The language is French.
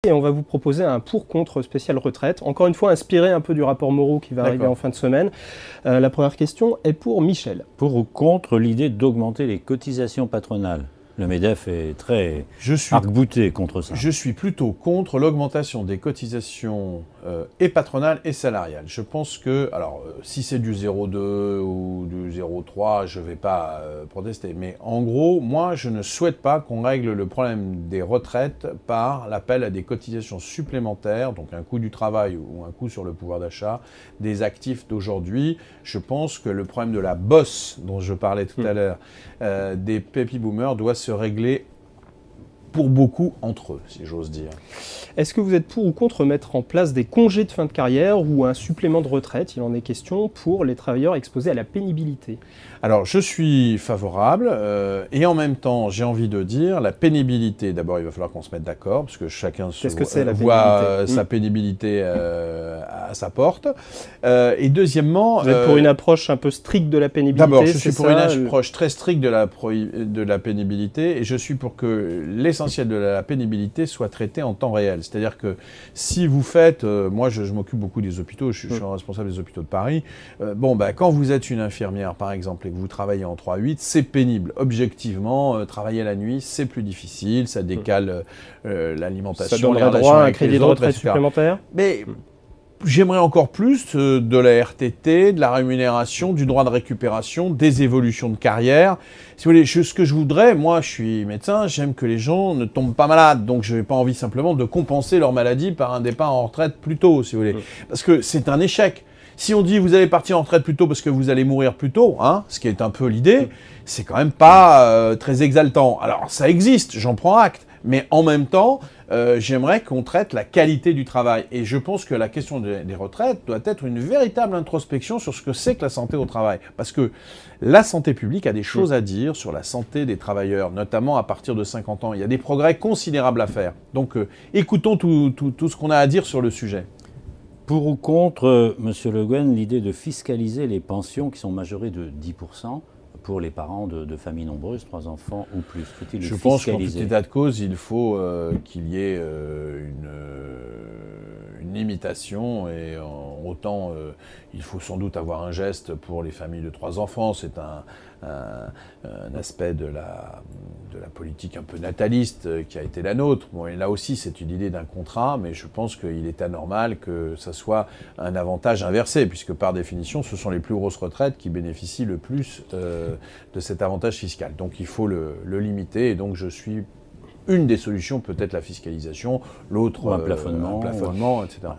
Et on va vous proposer un pour-contre spécial retraite, encore une fois inspiré un peu du rapport Moreau qui va arriver en fin de semaine. La première question est pour Michel. Pour ou contre l'idée d'augmenter les cotisations patronales? Le MEDEF est très arc-bouté contre ça. Je suis plutôt contre l'augmentation des cotisations et patronales et salariales. Je pense que, alors si c'est du 0,2 ou du 0,3, je ne vais pas protester. Mais en gros, moi, je ne souhaite pas qu'on règle le problème des retraites par l'appel à des cotisations supplémentaires, donc un coût du travail ou un coût sur le pouvoir d'achat des actifs d'aujourd'hui. Je pense que le problème de la bosse dont je parlais tout à l'heure, des baby boomers doit se régler pour beaucoup entre eux, si j'ose dire. Est-ce que vous êtes pour ou contre mettre en place des congés de fin de carrière ou un supplément de retraite? Il en est question pour les travailleurs exposés à la pénibilité. Alors, je suis favorable et en même temps, j'ai envie de dire, la pénibilité, d'abord, il va falloir qu'on se mette d'accord, parce que chacun voit sa pénibilité à sa porte. Et deuxièmement... Vous êtes pour une approche un peu stricte de la pénibilité? D'abord, je suis pour une approche très stricte de la pénibilité, et je suis pour que l'essentiel de la pénibilité soit traité en temps réel. C'est-à-dire que si vous faites... moi, je m'occupe beaucoup des hôpitaux, je suis responsable des hôpitaux de Paris. Quand vous êtes une infirmière, par exemple, et que vous travaillez en 3-8, c'est pénible. Objectivement, travailler la nuit, c'est plus difficile, ça décale l'alimentation. Ça donnerait droit à un crédit de retraite supplémentaire? Mais j'aimerais encore plus de la RTT, de la rémunération, du droit de récupération, des évolutions de carrière. Si vous voulez, ce que je voudrais, moi je suis médecin, j'aime que les gens ne tombent pas malades, donc je n'ai pas envie simplement de compenser leur maladie par un départ en retraite plus tôt, si vous voulez. Parce que c'est un échec. Si on dit vous allez partir en retraite plus tôt parce que vous allez mourir plus tôt, hein, ce qui est un peu l'idée, c'est quand même pas très exaltant. Alors ça existe, j'en prends acte, mais en même temps, j'aimerais qu'on traite la qualité du travail. Et je pense que la question des retraites doit être une véritable introspection sur ce que c'est que la santé au travail. Parce que la santé publique a des choses à dire sur la santé des travailleurs, notamment à partir de 50 ans. Il y a des progrès considérables à faire. Donc écoutons tout ce qu'on a à dire sur le sujet. Pour ou contre, Monsieur Le Guen, l'idée de fiscaliser les pensions qui sont majorées de 10% pour les parents de familles nombreuses, 3 enfants ou plus? Faut-il le fiscaliser? Je pense qu'en tout état de cause, il faut qu'il y ait une limitation, et autant il faut sans doute avoir un geste pour les familles de 3 enfants. C'est un aspect de la politique un peu nataliste qui a été la nôtre. Bon, et là aussi, c'est une idée d'un contrat, mais je pense qu'il est anormal que ça soit un avantage inversé, puisque par définition, ce sont les plus grosses retraites qui bénéficient le plus de cet avantage fiscal. Donc il faut le limiter, et donc je suis... Une des solutions peut être la fiscalisation, l'autre un plafonnement, etc.